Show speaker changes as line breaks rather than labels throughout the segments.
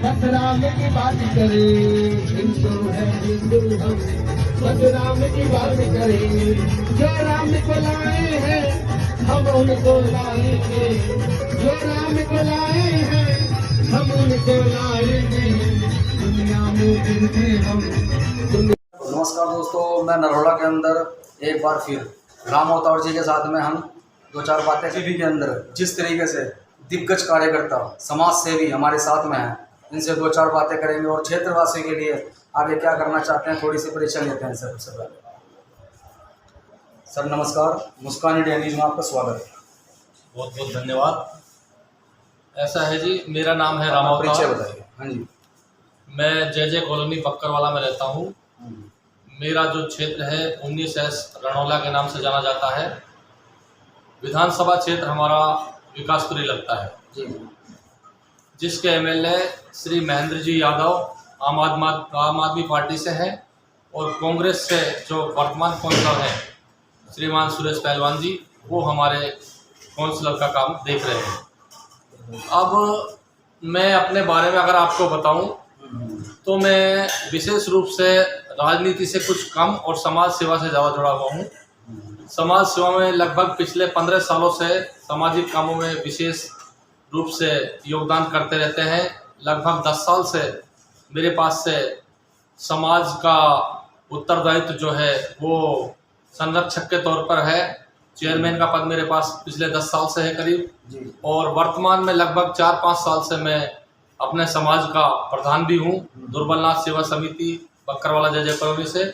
बस राम की बात करे, हिंदू है हिंदू हम, बस राम की बात करे। जो राम को लाए हैं हम उनको लाएंगे, जो राम को लाए हैं हम उनको लाएंगे, दुनिया में जिनके हम।
नमस्कार दोस्तों, मैं नरोड़ा के अंदर एक बार फिर राम अवतार जी के साथ में हम दो चार बातें टीवी के अंदर जिस तरीके से दिग्गज कार्यकर्ता समाज सेवी हमारे साथ में हैं, इनसे दो चार बातें करेंगे और क्षेत्रवासी के लिए आगे क्या करना चाहते हैं थोड़ी सी परिचय लेते हैं। सबसे पहले सर नमस्कार, मुस्कान इंडिया न्यूज़ में आपका स्वागत है।
बहुत बहुत धन्यवाद। ऐसा है जी, मेरा नाम है राम
परिचय
अवतार।
बताइए। हाँ जी।
मैं जय कॉलोनी बक्करवाला में रहता हूँ। मेरा जो क्षेत्र है 19S रणौला के नाम से जाना जाता है। विधानसभा क्षेत्र हमारा विकासपुरी लगता है
जी।
जिसके एमएलए श्री महेंद्र जी यादव आम आदमी पार्टी से हैं और कांग्रेस से जो वर्तमान काउंसलर हैं श्रीमान सुरेश पहलवान जी, वो हमारे काउंसलर का काम देख रहे हैं। अब मैं अपने बारे में अगर आपको बताऊं तो मैं विशेष रूप से राजनीति से कुछ कम और समाज सेवा से ज़्यादा जुड़ा हुआ हूँ। समाज सेवा में लगभग पिछले 15 सालों से सामाजिक कामों में विशेष रूप से योगदान करते रहते हैं। लगभग 10 साल से मेरे पास से समाज का उत्तरदायित्व जो है वो संरक्षक के तौर पर है। चेयरमैन का पद मेरे पास पिछले 10 साल से है करीब
जी।
और वर्तमान में लगभग 4-5 साल से मैं अपने समाज का प्रधान भी हूँ, दुर्बलनाथ सेवा समिति बक्करवाला जय कॉलोनी से।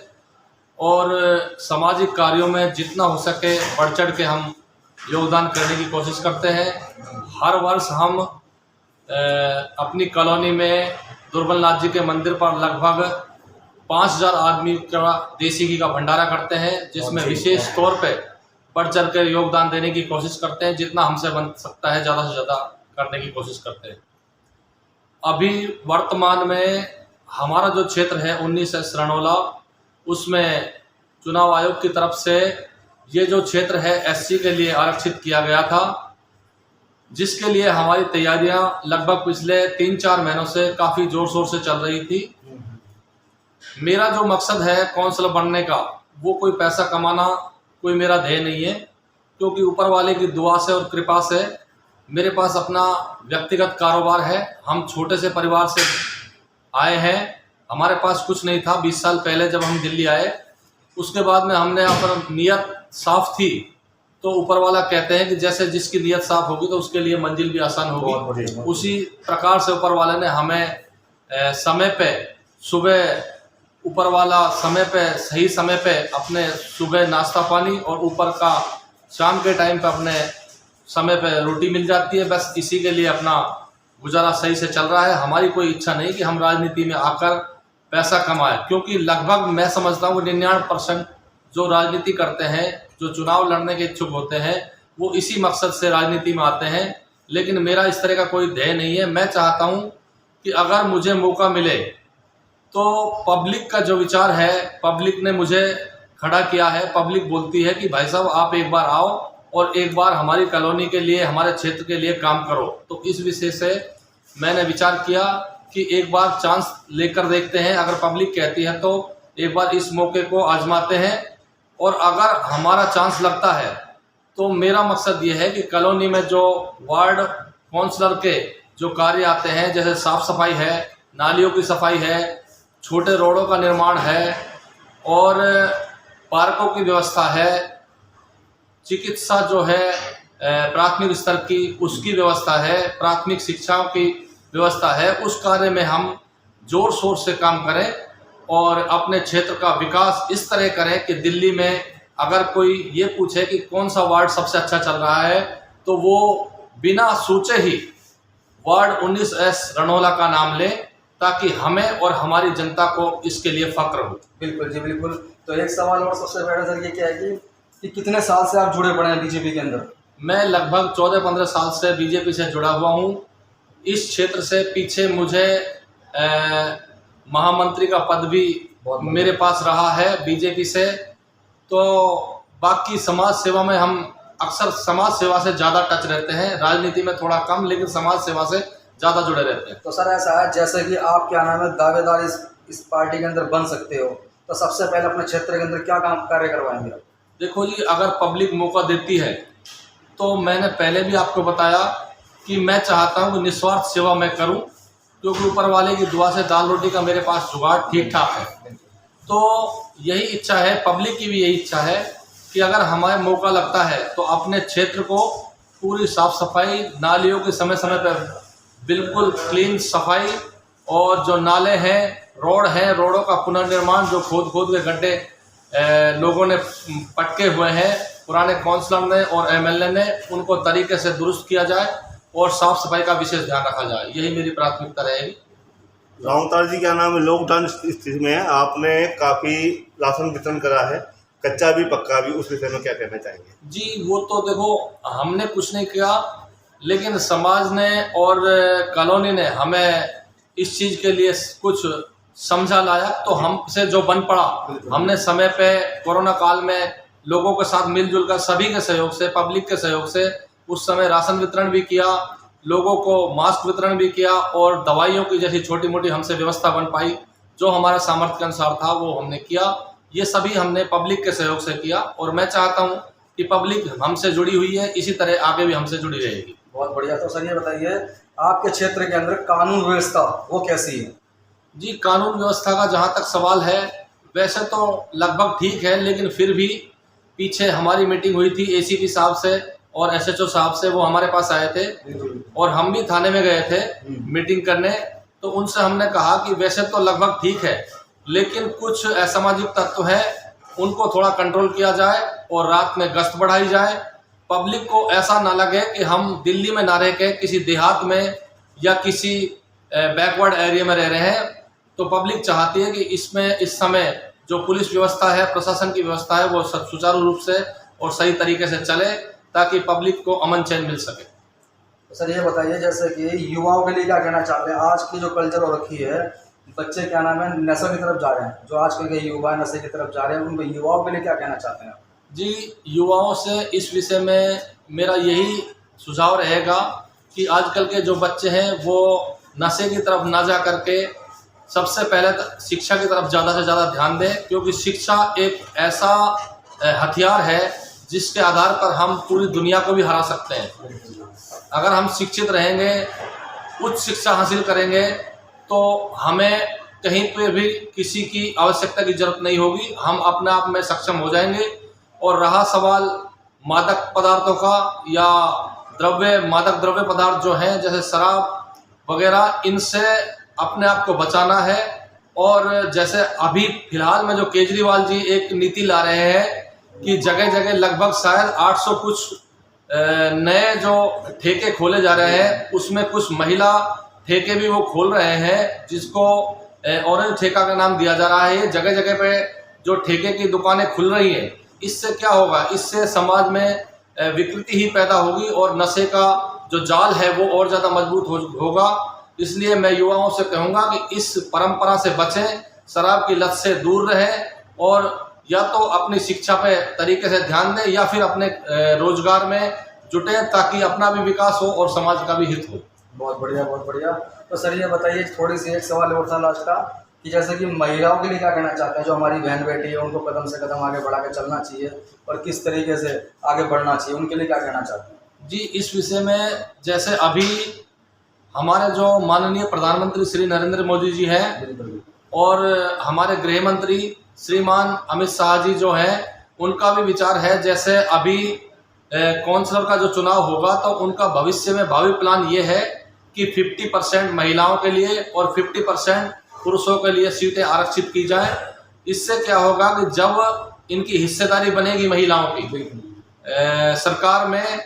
और सामाजिक कार्यों में जितना हो सके बढ़ चढ़ के हम योगदान करने की कोशिश करते हैं। हर वर्ष हम अपनी कॉलोनी में दुर्बलनाथ जी के मंदिर पर लगभग 5000 आदमी का देसी घी का भंडारा करते हैं, जिसमें विशेष तौर पे बढ़ चढ़ के योगदान देने की कोशिश करते हैं। जितना हमसे बन सकता है ज़्यादा से ज़्यादा करने की कोशिश करते हैं। अभी वर्तमान में हमारा जो क्षेत्र है 19S रणौला, उसमें चुनाव आयोग की तरफ से ये जो क्षेत्र है SC के लिए आरक्षित किया गया था, जिसके लिए हमारी तैयारियां लगभग पिछले 3-4 महीनों से काफ़ी ज़ोर शोर से चल रही थी। मेरा जो मकसद है काउंसलर बनने का, वो कोई पैसा कमाना कोई मेरा ध्येय नहीं है, क्योंकि ऊपर वाले की दुआ से और कृपा से मेरे पास अपना व्यक्तिगत कारोबार है। हम छोटे से परिवार से आए हैं, हमारे पास कुछ नहीं था 20 साल पहले जब हम दिल्ली आए। उसके बाद में हमने अपनी नीयत साफ थी, तो ऊपर वाला कहते हैं कि जैसे जिसकी नीयत साफ होगी तो उसके लिए मंजिल भी आसान होगी। उसी प्रकार से ऊपर वाले ने हमें समय पे सुबह ऊपर वाला समय पे सही समय पे अपने सुबह नाश्ता पानी और ऊपर का शाम के टाइम पे अपने समय पे रोटी मिल जाती है। बस इसी के लिए अपना गुजारा सही से चल रहा है। हमारी कोई इच्छा नहीं कि हम राजनीति में आकर पैसा कमाएं, क्योंकि लगभग मैं समझता हूँ 99% जो राजनीति करते हैं, जो चुनाव लड़ने के इच्छुक होते हैं, वो इसी मकसद से राजनीति में आते हैं। लेकिन मेरा इस तरह का कोई ध्येय नहीं है। मैं चाहता हूँ कि अगर मुझे मौका मिले तो पब्लिक का जो विचार है, पब्लिक ने मुझे खड़ा किया है। पब्लिक बोलती है कि भाई साहब आप एक बार आओ और एक बार हमारी कॉलोनी के लिए, हमारे क्षेत्र के लिए काम करो। तो इस विषय से मैंने विचार किया कि एक बार चांस लेकर देखते हैं। अगर पब्लिक कहती है तो एक बार इस मौके को आजमाते हैं, और अगर हमारा चांस लगता है तो मेरा मकसद ये है कि कॉलोनी में जो वार्ड काउंसलर के जो कार्य आते हैं, जैसे साफ़ सफाई है, नालियों की सफाई है, छोटे रोडों का निर्माण है और पार्कों की व्यवस्था है, चिकित्सा जो है प्राथमिक स्तर की उसकी व्यवस्था है, प्राथमिक शिक्षाओं की व्यवस्था है, उस कार्य में हम जोर शोर से काम करें और अपने क्षेत्र का विकास इस तरह करें कि दिल्ली में अगर कोई ये पूछे कि कौन सा वार्ड सबसे अच्छा चल रहा है, तो वो बिना सोचे ही वार्ड 19S रणौला का नाम ले, ताकि हमें और हमारी जनता को इसके लिए फक्र हो।
बिल्कुल जी, बिल्कुल। तो एक सवाल और सबसे बड़ा सर ये क्या है कि कितने साल से आप जुड़े पड़े हैं बीजेपी के अंदर?
मैं लगभग 14-15 साल से बीजेपी से जुड़ा हुआ हूँ। इस क्षेत्र से पीछे मुझे महामंत्री का पद भी मेरे पास रहा है बीजेपी से। तो बाकी समाज सेवा में हम अक्सर समाज सेवा से ज़्यादा टच रहते हैं, राजनीति में थोड़ा कम, लेकिन समाज सेवा से ज़्यादा जुड़े रहते हैं।
तो सर ऐसा है जैसे कि आप क्या नाम है दावेदार इस पार्टी के अंदर बन सकते हो, तो सबसे पहले अपने क्षेत्र के अंदर क्या काम कार्य करवाएंगे आप?
देखो जी, अगर पब्लिक मौका देती है तो मैंने पहले भी आपको बताया कि मैं चाहता हूं कि निस्वार्थ सेवा मैं करूं, क्योंकि ऊपर वाले की दुआ से दाल रोटी का मेरे पास जुगाड़ ठीक ठाक है। तो यही इच्छा है, पब्लिक की भी यही इच्छा है कि अगर हमारे मौका लगता है तो अपने क्षेत्र को पूरी साफ सफाई, नालियों की समय समय पर बिल्कुल क्लीन सफाई, और जो नाले हैं, रोड हैं, रोडों का पुनर्निर्माण, जो खोद खोद के गड्ढे लोगों ने पटके हुए हैं, पुराने काउंसलर ने और एमएलए ने, उनको तरीके से दुरुस्त किया जाए और साफ सफाई का विशेष ध्यान रखा जाए। यही मेरी प्राथमिकता रहेगी।
रामअवतार जी, क्या नाम है, लॉकडाउन स्थिति में आपने काफ़ी राशन वितरण करा है, कच्चा भी पक्का भी, उस विषय में क्या कहना चाहेंगे?
जी, वो तो देखो, हमने कुछ नहीं किया, लेकिन समाज ने और कॉलोनी ने हमें इस चीज़ के लिए कुछ समझा लाया, तो हमसे जो बन पड़ा, हमने समय पे कोरोना काल में लोगों के साथ मिलजुल कर, सभी के सहयोग से, पब्लिक के सहयोग से उस समय राशन वितरण भी किया, लोगों को मास्क वितरण भी किया, और दवाइयों की जैसी छोटी मोटी हमसे व्यवस्था बन पाई, जो हमारे सामर्थ्य के अनुसार था वो हमने किया। ये सभी हमने पब्लिक के सहयोग से किया, और मैं चाहता हूँ कि पब्लिक हमसे जुड़ी हुई है, इसी तरह आगे भी हमसे जुड़ी रहेगी।
बहुत बढ़िया। तो सर ये बताइए, आपके क्षेत्र के अंदर कानून व्यवस्था वो कैसी है?
जी, कानून व्यवस्था का जहाँ तक सवाल है, वैसे तो लगभग ठीक है, लेकिन फिर भी पीछे हमारी मीटिंग हुई थी एसीपी साहब से और एसएचओ साहब से, वो हमारे पास आए थे, और हम भी थाने में गए थे मीटिंग करने। तो उनसे हमने कहा कि वैसे तो लगभग ठीक है, लेकिन कुछ असामाजिक तत्व हैं, उनको थोड़ा कंट्रोल किया जाए और रात में गश्त बढ़ाई जाए। पब्लिक को ऐसा ना लगे कि हम दिल्ली में ना रह के किसी देहात में या किसी बैकवर्ड एरिया में रह रहे हैं। तो पब्लिक चाहती है कि इसमें इस समय जो पुलिस व्यवस्था है, प्रशासन की व्यवस्था है, वो सब सुचारू रूप से और सही तरीके से चले, ताकि पब्लिक को अमन चैन मिल सके।
तो सर ये बताइए, जैसे कि युवाओं के लिए क्या कहना चाहते हैं? आज की जो कल्चर हो रखी है, बच्चे क्या नाम है नशे की तरफ जा रहे हैं, जो आजकल के युवा नशे की तरफ जा रहे हैं, उनको युवाओं के लिए क्या कहना चाहते हैं?
जी, युवाओं से इस विषय में मेरा यही सुझाव रहेगा कि आजकल के जो बच्चे हैं वो नशे की तरफ ना जा करके सबसे पहले शिक्षा की तरफ ज़्यादा से ज़्यादा ध्यान दें, क्योंकि शिक्षा एक ऐसा हथियार है जिसके आधार पर हम पूरी दुनिया को भी हरा सकते हैं। अगर हम शिक्षित रहेंगे, उच्च शिक्षा हासिल करेंगे, तो हमें कहीं पे भी किसी की आवश्यकता की जरूरत नहीं होगी, हम अपने आप में सक्षम हो जाएंगे। और रहा सवाल मादक पदार्थों का या मादक द्रव्य पदार्थ जो हैं, जैसे शराब वगैरह, इनसे अपने आप को बचाना है। और जैसे अभी फिलहाल में जो केजरीवाल जी एक नीति ला रहे हैं कि जगह जगह लगभग शायद 800 कुछ नए जो ठेके खोले जा रहे हैं, उसमें कुछ महिला ठेके भी वो खोल रहे हैं, जिसको ऑरेंज ठेका का नाम दिया जा रहा है। जगह जगह पे जो ठेके की दुकानें खुल रही हैं, इससे क्या होगा, इससे समाज में विकृति ही पैदा होगी और नशे का जो जाल है वो और ज़्यादा मजबूत होगा। इसलिए मैं युवाओं से कहूँगा कि इस परंपरा से बचें, शराब की लत से दूर रहें, और या तो अपनी शिक्षा पे तरीके से ध्यान दें या फिर अपने रोजगार में जुटे, ताकि अपना भी विकास हो और समाज का भी हित हो।
बहुत बढ़िया, बहुत बढ़िया। तो सर ये बताइए, थोड़ी सी एक सवाल और था लास्ट का, कि जैसे कि महिलाओं के लिए क्या कहना चाहते हैं? जो हमारी बहन बेटी है, उनको कदम से कदम आगे बढ़ा के चलना चाहिए और किस तरीके से आगे बढ़ना चाहिए, उनके लिए क्या कहना चाहते हैं?
जी, इस विषय में जैसे अभी हमारे जो माननीय प्रधानमंत्री श्री नरेंद्र मोदी जी हैं और हमारे गृह मंत्री श्रीमान अमित शाह जी जो हैं, उनका भी विचार है, जैसे अभी काउंसलर का जो चुनाव होगा तो उनका भविष्य में भावी प्लान ये है कि 50% महिलाओं के लिए और 50% पुरुषों के लिए सीटें आरक्षित की जाएं। इससे क्या होगा कि जब इनकी हिस्सेदारी बनेगी महिलाओं की सरकार में,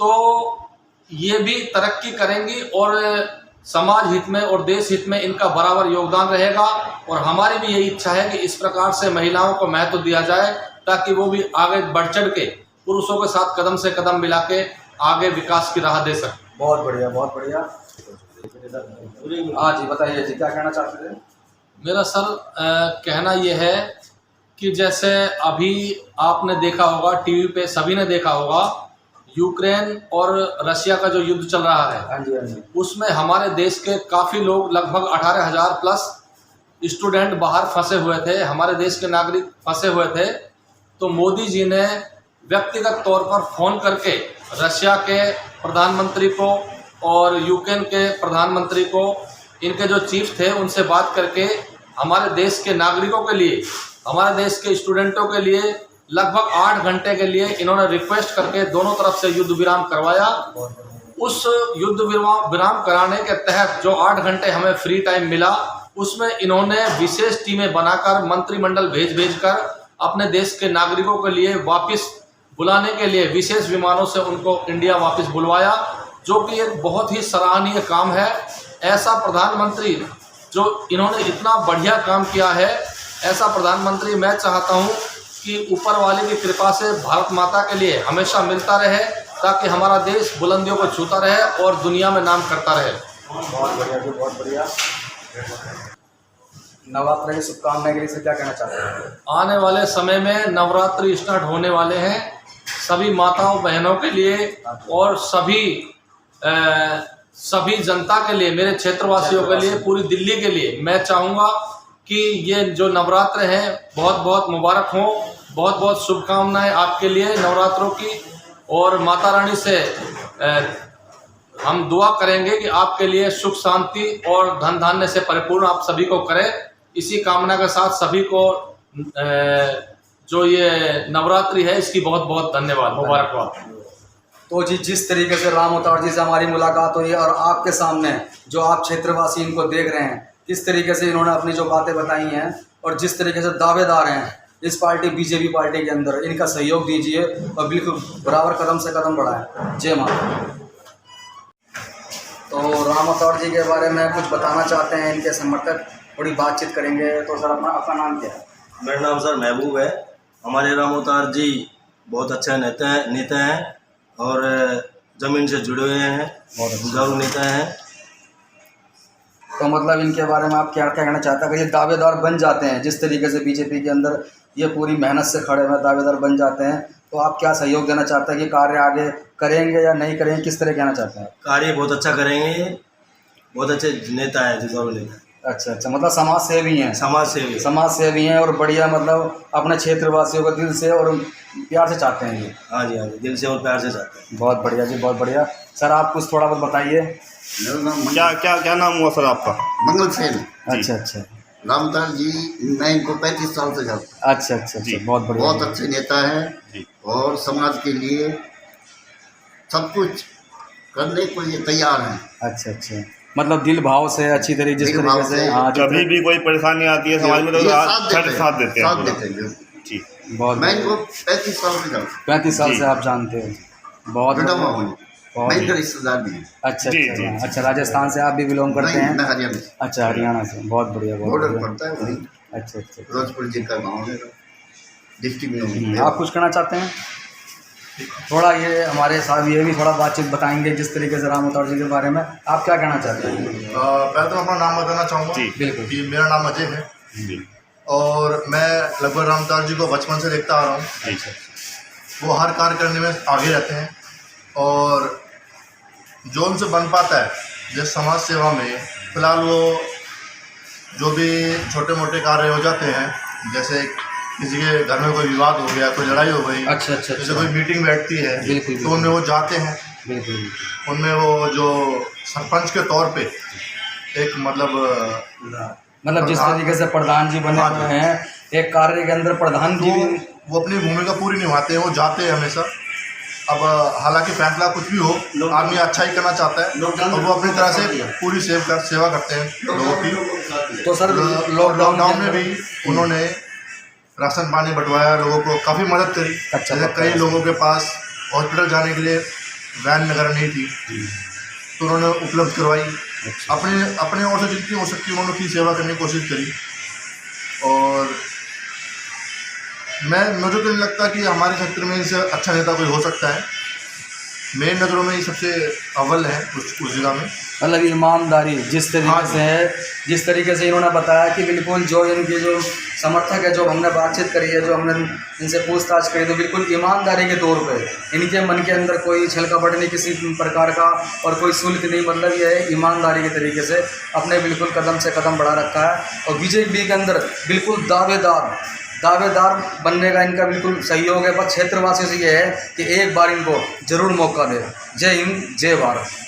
तो ये भी तरक्की करेंगी और समाज हित में और देश हित में इनका बराबर योगदान रहेगा। और हमारी भी यही इच्छा है कि इस प्रकार से महिलाओं को महत्व दिया जाए, ताकि वो भी आगे बढ़ चढ़ के पुरुषों के साथ कदम से कदम मिला के आगे विकास की राह दे सकें।
बहुत बढ़िया, बहुत बढ़िया। हाँ जी, बताइए जी, क्या कहना चाहते थे?
मेरा सर कहना यह है कि जैसे अभी आपने देखा होगा, टीवी पे सभी ने देखा होगा, यूक्रेन और रशिया का जो युद्ध चल रहा है,
हाँ जी, हाँ जी।
उसमें हमारे देश के काफ़ी लोग, लगभग 18,000 प्लस स्टूडेंट बाहर फंसे हुए थे, हमारे देश के नागरिक फंसे हुए थे। तो मोदी जी ने व्यक्तिगत तौर पर फ़ोन करके रशिया के प्रधानमंत्री को और यूक्रेन के प्रधानमंत्री को, इनके जो चीफ थे, उनसे बात करके हमारे देश के नागरिकों के लिए, हमारे देश के स्टूडेंटों के लिए लगभग 8 घंटे के लिए इन्होंने रिक्वेस्ट करके दोनों तरफ से युद्ध विराम करवाया। उस युद्ध विराम कराने के तहत जो 8 घंटे हमें फ्री टाइम मिला, उसमें इन्होंने विशेष टीमें बनाकर, मंत्रिमंडल भेज कर अपने देश के नागरिकों के लिए वापस बुलाने के लिए विशेष विमानों से उनको इंडिया वापस बुलवाया, जो कि एक बहुत ही सराहनीय काम है। ऐसा प्रधानमंत्री, जो इन्होंने इतना बढ़िया काम किया है, ऐसा प्रधानमंत्री मैं चाहता हूं कि ऊपर वाले की कृपा से भारत माता के लिए हमेशा मिलता रहे, ताकि हमारा देश बुलंदियों को छूता रहे और दुनिया में नाम करता रहे।
बहुत बढ़िया जी, बहुत बढ़िया। नवरात्र की शुभकामनाएं के लिए क्या कहना चाहते हैं?
आने वाले समय में नवरात्रि स्टार्ट होने वाले हैं, सभी माताओं बहनों के लिए और सभी जनता के लिए, मेरे क्षेत्रवासियों के लिए, पूरी दिल्ली के लिए मैं चाहूँगा कि ये जो नवरात्र हैं बहुत बहुत मुबारक हों। बहुत बहुत शुभकामनाएं आपके लिए नवरात्रों की, और माता रानी से हम दुआ करेंगे कि आपके लिए सुख शांति और धन धान्य से परिपूर्ण आप सभी को करे। इसी कामना के साथ सभी को जो ये नवरात्रि है इसकी बहुत बहुत धन्यवाद, मुबारकबाद।
तो जी, जिस तरीके से राम अवतार जी से हमारी मुलाकात हुई और आपके सामने जो आप क्षेत्रवासी इनको देख रहे हैं, किस तरीके से इन्होंने अपनी जो बातें बताई हैं और जिस तरीके से दावेदार हैं इस पार्टी बीजेपी पार्टी के अंदर, इनका सहयोग दीजिए और बिल्कुल बराबर कदम से कदम बढ़ाएं। जय माता। तो राम अवतार जी के बारे में कुछ बताना चाहते हैं इनके समर्थक, थोड़ी बातचीत करेंगे। तो सर आपका नाम क्या है?
मेरा नाम सर महबूब है। हमारे राम अवतार जी बहुत अच्छे नेता हैं और ज़मीन से जुड़े हुए हैं, बहुत जुझारू नेता हैं।
तो मतलब इनके बारे में आप क्या कहना चाहते हैं? अगर ये दावेदार बन जाते हैं, जिस तरीके से बीजेपी के अंदर ये पूरी मेहनत से खड़े हुए दावेदार बन जाते हैं, तो आप क्या सहयोग देना चाहते हैं कि कार्य आगे करेंगे या नहीं करेंगे, किस तरह कहना चाहते हैं?
कार्य बहुत अच्छा करेंगे, ये बहुत अच्छे नेता है, जुझारू नेता।
अच्छा, मतलब समाज सेवी हैं।
समाज सेवी
हैं और बढ़िया, मतलब अपने क्षेत्रवासियों को दिल से और प्यार से चाहते हैं ये।
हाँ जी, दिल से और प्यार से चाहते हैं।
बहुत बढ़िया जी, बहुत बढ़िया। सर आप कुछ थोड़ा बहुत बताइए।
मेरा नाम क्या नाम हुआ सर आपका?
मंगल सेन।
अच्छा।
रामदास जी, मैं इनको 35 साल से जानता हूँ।
अच्छा, बहुत बढ़िया।
बहुत अच्छे नेता हैं और समाज के लिए सब कुछ करने को ये तैयार हैं।
अच्छा, मतलब दिल भाव से अच्छी तरीके जिस तरीके से, हाँ,
कभी भी कोई परेशानी आती है समाज में तो साथ देते
हैं
जी।
बहुत,
मैं इनको 35 साल से जानता हूँ।
35 साल से आप जानते हो। बहुत
मैं इनका रिश्तेदार भी हूँ।
अच्छा, राजस्थान से आप भी बिलोंग करते हैं?
मैं हरियाणा से।
अच्छा, हरियाणा से, बहुत बढ़िया।
बॉर्डर पड़ता है वहीं।
अच्छा,
फिरोजपुर जिला गाँव है, डिस्ट्रिक्ट में।
आप कुछ कहना चाहते हैं? थोड़ा ये हमारे साथ ये भी थोड़ा बातचीत बताएंगे जिस तरीके से राम अवतार जी के बारे में, आप क्या कहना चाहते हैं?
पहले तो अपना नाम बताना चाहूँगा।
बिल्कुल
कि मेरा नाम अजय है और मैं लगभग राम अवतार जी को बचपन से देखता आ रहा हूँ। वो हर कार्य करने में आगे रहते हैं और जो उनसे बन पाता है जिस समाज सेवा में, फिलहाल वो जो भी छोटे मोटे कार्य हो जाते हैं, जैसे किसी के घर में कोई विवाद हो गया, कोई लड़ाई हो गई,
अच्छा,
जैसे कोई मीटिंग बैठती है, तो उनमें वो जाते हैं। उनमें वो जो सरपंच के तौर पे एक मतलब
जिस तरीके से प्रधान जी बने हुए हैं एक कार्य के अंदर, प्रधान जी
वो अपनी भूमिका पूरी निभाते हैं, वो जाते हैं हमेशा। अब हालांकि फैसला कुछ भी हो, आदमी अच्छा ही करना चाहता है और वो अपनी तरह से पूरी सेवा करते हैं लोगों की।
तो सर
लॉकडाउन में भी उन्होंने राशन पानी बंटवाया, लोगों को काफ़ी मदद करी। जैसे कई लोगों के पास हॉस्पिटल जाने के लिए वैन वगैरह नहीं थी, तो उन्होंने उपलब्ध करवाई। अपने ओर से जितनी हो सकती उन्होंने की सेवा करने की कोशिश करी। और मुझे तो नहीं लगता कि हमारे क्षेत्र में इनसे अच्छा नेता कोई हो सकता है। मेरी नज़रों में ये सबसे अव्वल है उस जगह में।
मतलब ईमानदारी जिस तरीके
हाँ।
से है, जिस तरीके से इन्होंने बताया कि बिल्कुल जो इनके जो समर्थक है, जो हमने बातचीत करी है, जो हमने इनसे पूछताछ करी, तो बिल्कुल ईमानदारी के तौर पे इनके मन के अंदर कोई छल कपट नहीं किसी प्रकार का और कोई शुल्क नहीं। मतलब यह है ईमानदारी के तरीके से अपने बिल्कुल कदम से कदम बढ़ा रखा है। और बीजेपी के अंदर बिल्कुल दावेदार बनने का इनका बिल्कुल सहयोग है। बस क्षेत्रवासियों से ये है कि एक बार इनको जरूर मौका दे। जय हिंद, जय भारत।